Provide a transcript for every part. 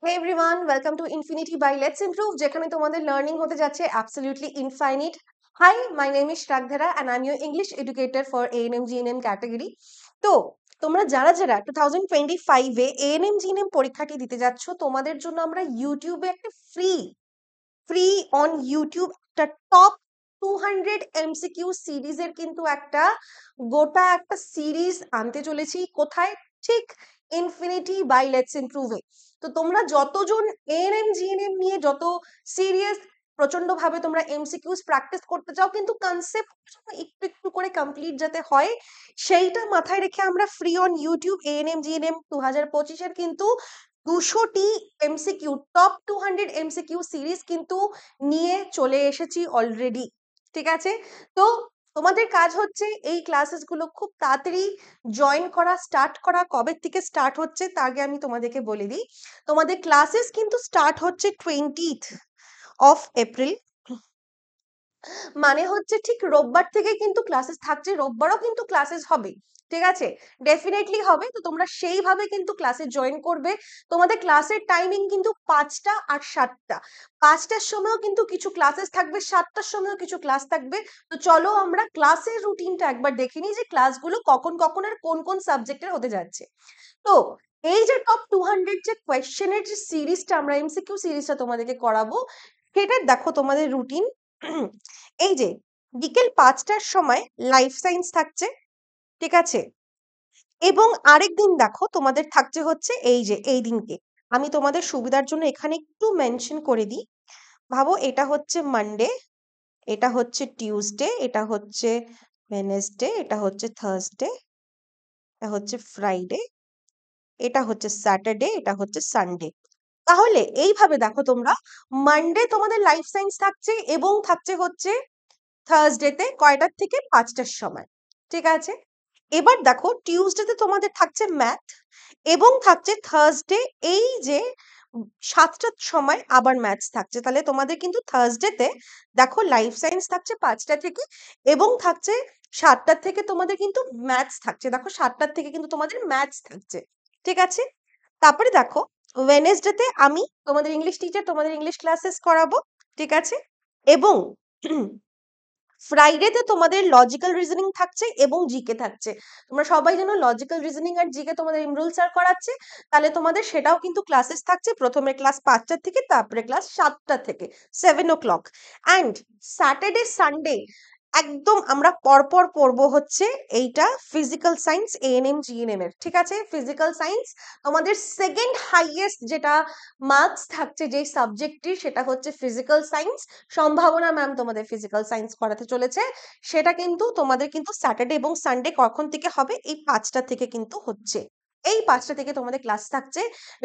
Hey everyone, welcome to Infinity by Let's Improve, যেখানে তোমাদের learning হতে যাচ্ছে absolutely infinite. Hi, my name is Shraddhara and I'm your English educator for ANM GNM category. তো তোমরা যারা 2025 এ ANM GNM পরীক্ষাটি দিতে যাচ্ছ, তোমাদের জন্য আমরা ইউটিউবে একটা ফ্রি অন ইউটিউব একটা টপ 200 MCQ সিরিজের কিন্তু গোটা একটা সিরিজ আনতে চলেছি। কোথায়? ঠিক ইনফিনিটি বাই লেটস ইমপ্রুভ এ। তো তোমরা যতজন এএনএম জিএনএম নিয়ে যত সিরিয়াস প্রচন্ড ভাবে তোমরা এমসিকিউস প্র্যাকটিস করতে চাও, কিন্তু কনসেপ্ট একটু একটু করে কমপ্লিট যাতে হয়, সেইটা মাথায় রেখে আমরা free on YouTube ANM GNM 2025-এর কিন্তু 200টি এমসিকিউ টপ 200 এমসিকিউ সিরিজ কিন্তু নিয়ে চলে এসেছি অলরেডি। ঠিক আছে? তো তোমাদের কাজ হচ্ছে এই ক্লাসেস গুলো খুব তাড়াতাড়ি জয়েন করা, স্টার্ট করা। কবে থেকে স্টার্ট হচ্ছে তার আগে আমি তোমাদেরকে বলে দিই, তোমাদের ক্লাসেস কিন্তু স্টার্ট হচ্ছে 20th অফ এপ্রিল। মানে হচ্ছে ঠিক রোববার থেকে কিন্তু ক্লাসেস থাকছে, রোববারও কিন্তু ক্লাসেস হবে। ঠিক আছে? ডেফিনেটলি হবে। তো তোমরা সেইভাবে কিন্তু ক্লাসে জয়েন করবে। তোমাদের ক্লাসের টাইমিং কিন্তু 5টা আর 7টা। 5টার সময়ও কিন্তু কিছু ক্লাসেস থাকবে, 7টার সময়ও কিছু ক্লাস থাকবে। তো চলো আমরা ক্লাসের রুটিনটা একবার দেখে নিই যে ক্লাসগুলো কখন কখন আর কোন কোন সাবজেক্টের হতে যাচ্ছে। তো এই যে টপ 200 যে কোয়েশ্চেনের যে সিরিজটা আমরা এমসিকিউ সিরিজটা তোমাদেরকে করাবো, সেটা দেখো তোমাদের রুটিন। এই যে বিকেল 5টার সময় লাইফ সায়েন্স থাকছে। ঠিক আছে? এবং আরেক দিন দেখো তোমাদের থাকছে হচ্ছে এই যে এই দিনকে আমি তোমাদের সুবিধার জন্য এখানে একটু মেনশন করে দিই। ভাবো এটা হচ্ছে মানডে, এটা হচ্ছে টিউসডে, এটা হচ্ছে ওয়েনেসডে, এটা হচ্ছে থার্সডে, এটা হচ্ছে ফ্রাইডে, এটা হচ্ছে স্যাটারডে, এটা হচ্ছে সানডে। তাহলে এইভাবে দেখো তোমরা, মানডে তোমাদের লাইফ সায়েন্স থাকছে এবং থাকছে হচ্ছে থার্সডেতে কয়টার থেকে 5টার সময়। ঠিক আছে? এবার দেখো টিউসডেতে তোমাদের থাকছে ম্যাথ এবং থাকছে থার্সডে এই যে 7টার সময় আবার ম্যাথস থাকছে। তাহলে তোমাদের কিন্তু থার্সডেতে দেখো লাইফ সায়েন্স থাকছে 5টা থেকে এবং থাকছে 7টার থেকে তোমাদের কিন্তু ম্যাথস থাকছে। দেখো 7টার থেকে কিন্তু তোমাদের ম্যাথস থাকছে। ঠিক আছে? তারপরে দেখো ওয়েনেসডেতে আমি তোমাদের ইংলিশ টিচার তোমাদের ইংলিশ ক্লাসেস করাবো। ঠিক আছে? এবং ফ্রাইডেতে তোমাদের লজিক্যাল রিজনিং থাকছে এবং জিকে থাকছে। তোমরা সবাই জানো লজিক্যাল রিজনিং আর জিকে তোমাদের ইমরুল স্যার করাচ্ছে। তাহলে তোমাদের সেটাও কিন্তু ক্লাসেস থাকছে, প্রথমে ক্লাস 5টা থেকে, তারপরে ক্লাস 7টা থেকে 7 o'clock। অ্যান্ড স্যাটারডে সানডে একদম আমরা পরপর পড়বো হচ্ছে এইটা ফিজিক্যাল সায়েন্স এএনএম জিএনএম এর। ঠিক আছে? ফিজিক্যাল সায়েন্স তোমাদের সেকেন্ড হাইয়েস্ট যেটা মার্কস থাকছে যে সাবজেক্টটির, সেটা হচ্ছে ফিজিক্যাল সায়েন্স। সম্ভাবনা ম্যাম তোমাদের ফিজিক্যাল সায়েন্স করাতে চলেছে। সেটা কিন্তু তোমাদের কিন্তু স্যাটারডে এবং সানডে কখন থেকে হবে? এই 5টা থেকে কিন্তু হচ্ছে। এই 5টা থেকে তোমাদের ক্লাস থাকছে।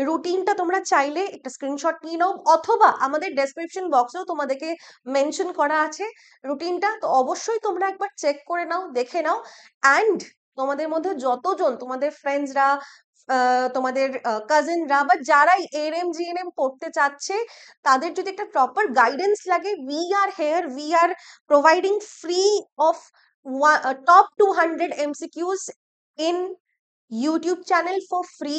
রুটিনটা তোমরা চাইলে একটা স্ক্রিনশট নিয়ে নাও, অথবা আমাদের ডেসক্রিপশন বক্সেও তোমাদেরকে মেনশন করা আছে রুটিনটা। তো অবশ্যই তোমরা একবার চেক করে নাও, দেখে নাও। অ্যান্ড তোমাদের মধ্যে যতজন তোমাদের ফ্রেন্ডসরা, তোমাদের কাজিনরা বা যারাই এএনএম জিএনএম পড়তে চাচ্ছে, তাদের যদি একটা প্রপার গাইডেন্স লাগে, we are here, we are providing free of top 200 MCQs in YouTube channel for free.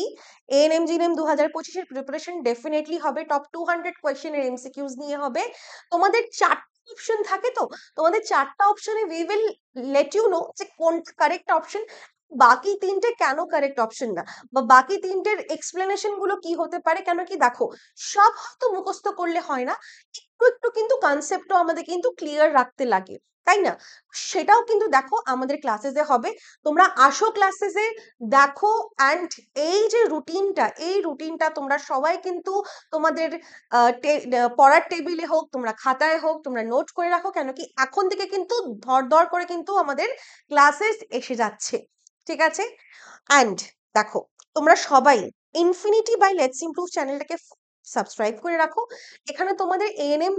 ANM GNM 2025-এর প্রিপারেশন ডেফিনেটলি হবে, টপ 200 কোয়েশ্চেনের এমসিকিউস নিয়ে হবে। তোমাদের 4টা অপশন থাকে, তো তোমাদের 4টা অপশনে we will let you know যে কোনটা কারেক্ট অপশন, বাকি 3টে কেন কারেক্ট অপশন না, বা বাকি 3টের এক্সপ্লেনেশন গুলো কি হতে পারে। কেন কি দেখো, সব হয়তো মুখস্থ করলে হয় না, একটু একটু কিন্তু কনসেপ্টও আমাদের কিন্তু ক্লিয়ার রাখতে লাগে, তাই না? সেটাও কিন্তু দেখো আমাদের ক্লাসেসে হবে। তোমরা আসো ক্লাসেসে, দেখো। অ্যান্ড এই যে রুটিনটা, এই রুটিনটা তোমরা সবাই কিন্তু তোমাদের পড়ার টেবিলে হোক, তোমরা খাতায় হোক, তোমরা নোট করে রাখো। কেন কি এখন থেকে কিন্তু ধর ধর করে কিন্তু আমাদের ক্লাসেস এসে যাচ্ছে। ঠিক আছে? অ্যান্ড দেখো তোমরা সবাই ইনফিনিটি বাই লেটস ইমপ্রুভ চ্যানেলটাকে সাবস্ক্রাইব করে রাখো। এখানে তোমাদের এএনএম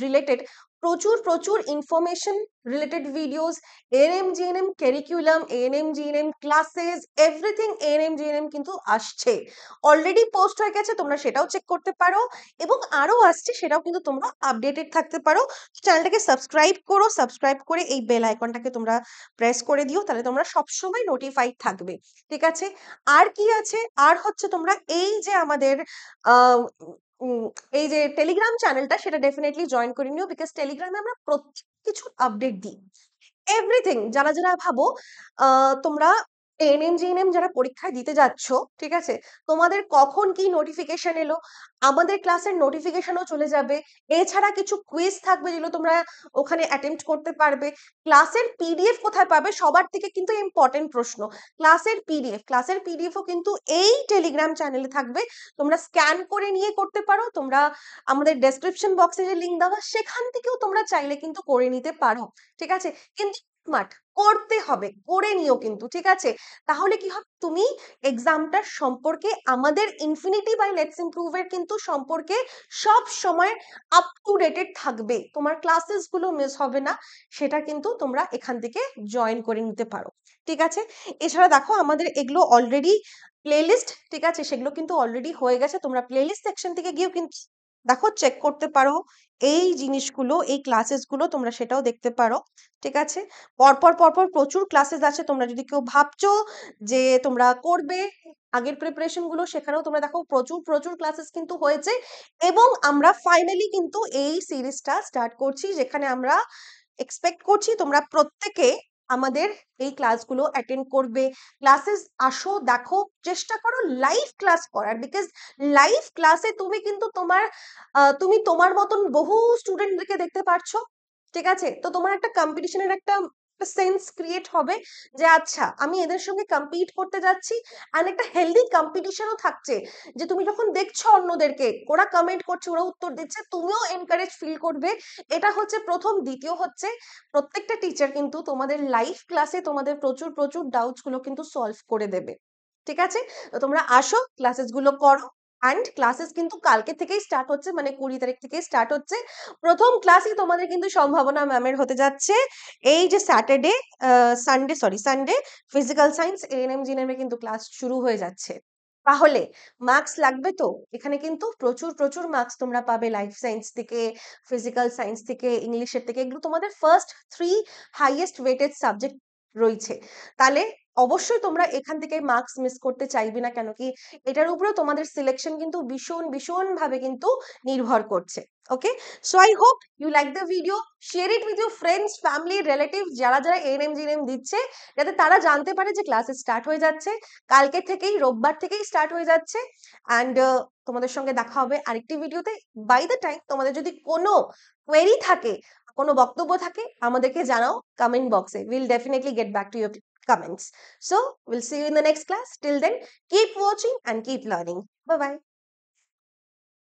রিলেটেড প্রচুর প্রচুর information related videos, ANM GNM curriculum, ANM GNM classes, everything ANM GNM কিন্তু আসছে, অলরেডি পোস্ট হয়ে গেছে, তোমরা সেটাও চেক করতে পারো এবং আরো আসছে, সেটাও কিন্তু তোমরা আপডেটেড থাকতে পারো। চ্যানেলটাকে সাবস্ক্রাইব করো, সাবস্ক্রাইব করে এই বেল আইকনটাকে তোমরা প্রেস করে দিও, তাহলে তোমরা সবসময় নোটিফাইড থাকবে। ঠিক আছে, আর কি আছে, আর হচ্ছে তোমরা এই যে আমাদের আহ উম, এই যে টেলিগ্রাম চ্যানেলটা, সেটা ডেফিনেটলি জয়েন করে নিও, বিকজ টেলিগ্রামে আমরা প্রত্যেক কিছু আপডেট দিই, এভরিথিং। যারা যারা ভাবো তোমরা এএনএম জিএনএম যারা পরীক্ষায় দিতে যাচ্ছ, ঠিক আছে, তোমাদের কখন কি নোটিফিকেশন এলো, আমাদের ক্লাসের নোটিফিকেশনও চলে যাবে। এছাড়া কিছু কুইজ থাকবে যেগুলো তোমরা ওখানে অ্যাটেম্প্ট করতে পারবে। ক্লাসের পিডিএফ কোথায় পাবে, সবার থেকে কিন্তু ইম্পর্টেন্ট প্রশ্ন, ক্লাসের পিডিএফও কিন্তু এই টেলিগ্রাম চ্যানেলে থাকবে, তোমরা স্ক্যান করে নিয়ে করতে পারো, তোমরা আমাদের ডেসক্রিপশন বক্সে যে লিঙ্ক দেওয়া সেখান থেকেও তোমরা চাইলে কিন্তু করে নিতে পারো। ঠিক আছে, কিন্তু স্মার্ট করতে হবে, করে নিও কিন্তু, ঠিক আছে। তাহলে কি হবে, তুমি এক্সামটার সম্পর্কে আমাদের ইনফিনিটি বাই লেটস ইমপ্রুভ এর কিন্তু সম্পর্কে সব সময় আপ টু ডেটেড থাকবে, তোমার ক্লাসেস গুলো মিস হবে না, সেটা কিন্তু তোমরা এখান থেকে জয়েন করে নিতে পারো। ঠিক আছে, এছাড়া দেখো আমাদের এগুলো অলরেডি প্লেলিস্ট, ঠিক আছে, সেগুলো কিন্তু অলরেডি হয়ে গেছে, তোমরা প্লেলিস্ট সেকশন থেকে গিয়েও কিন্তু দেখো চেক করতে পারো এই জিনিসগুলো, এই ক্লাসেস গুলো তোমরা সেটাও দেখতে পারো। ঠিক আছে, পরপর পরপর প্রচুর ক্লাসেস আছে, তোমরা যদি কেউ ভাবছো যে তোমরা করবে আগের প্রিপারেশন গুলো, সেখানেও তোমরা দেখো প্রচুর প্রচুর ক্লাসেস কিন্তু হয়েছে, এবং আমরা ফাইনালি কিন্তু এই সিরিজটা স্টার্ট করছি, যেখানে আমরা এক্সপেক্ট করছি তোমরা প্রত্যেকে আমাদের এই ক্লাসগুলো অ্যাটেন্ড করবে। ক্লাসেস আসো, দেখো, চেষ্টা করো লাইভ ক্লাস করার, বিকজ লাইভ ক্লাসে তুমি কিন্তু তুমি তোমার মতন বহু স্টুডেন্টদেরকে দেখতে পারছো। ঠিক আছে, তো তোমার একটা কম্পিটিশনের একটা সেন্স ক্রিয়েট হবে যে আচ্ছা আমি এদের সঙ্গে কম্পিট করতে যাচ্ছি, আর একটা হেলদি কম্পিটিশনও থাকছে, যে তুমি যখন দেখছো অন্যদেরকে ওরা কমেন্ট করছে, ওরা উত্তর দিচ্ছে, তুমিও এনকারেজ ফিল করবে। এটা হচ্ছে প্রথম। দ্বিতীয় হচ্ছে প্রত্যেকটা টিচার কিন্তু তোমাদের লাইভ ক্লাসে তোমাদের প্রচুর প্রচুর ডাউটস গুলো কিন্তু সলভ করে দেবে। ঠিক আছে, তো তোমরা আসো, ক্লাসেস গুলো করো, অ্যান্ড ক্লাসেস কিন্তু কালকে থেকেই স্টার্ট হচ্ছে, মানে 20 তারিখ থেকেই স্টার্ট হচ্ছে। প্রথম ক্লাসই তোমাদের কিন্তু সম্ভাবনা ম্যামের হতে যাচ্ছে এই যে Saturday, Sunday physical science ANM GNM এ কিন্তু ক্লাস শুরু হয়ে যাচ্ছে। তাহলে মার্কস লাগবে তো, এখানে কিন্তু প্রচুর প্রচুর মার্কস তোমরা পাবে, লাইফ সায়েন্স থেকে, ফিজিক্যাল সায়েন্স থেকে, ইংলিশের থেকে, এগুলো তোমাদের ফার্স্ট 3 হাইয়েস্ট ওয়েটেড সাবজেক্ট রয়েছে। তাহলে অবশ্যই তোমরা এখান থেকে মার্কস মিস করতে চাইবে না, কেন কি এটার উপরেও তোমাদের সিলেকশন কিন্তু ভীষণ ভীষণ ভাবে কিন্তু নির্ভর করছে। Okay, so I hope you like the video, share it with your friends, family, relative, যারা যারা এএনএম জিএনএম দিচ্ছে, যাতে তারা জানতে পারে যে ক্লাসেস স্টার্ট হয়ে যাচ্ছে, কালকে থেকেই, রোববার থেকেই স্টার্ট হয়ে যাচ্ছে। অ্যান্ড তোমাদের সঙ্গে দেখা হবে আরেকটি ভিডিওতে। বাই দ্য টাইম তোমাদের যদি কোনো কোয়েরি থাকে, কোনো বক্তব্য থাকে, আমাদেরকে জানাও কমেন্ট বক্সে, will definitely get back to your comments. So, we'll see you in the next class. Till then, keep watching and keep learning. Bye bye.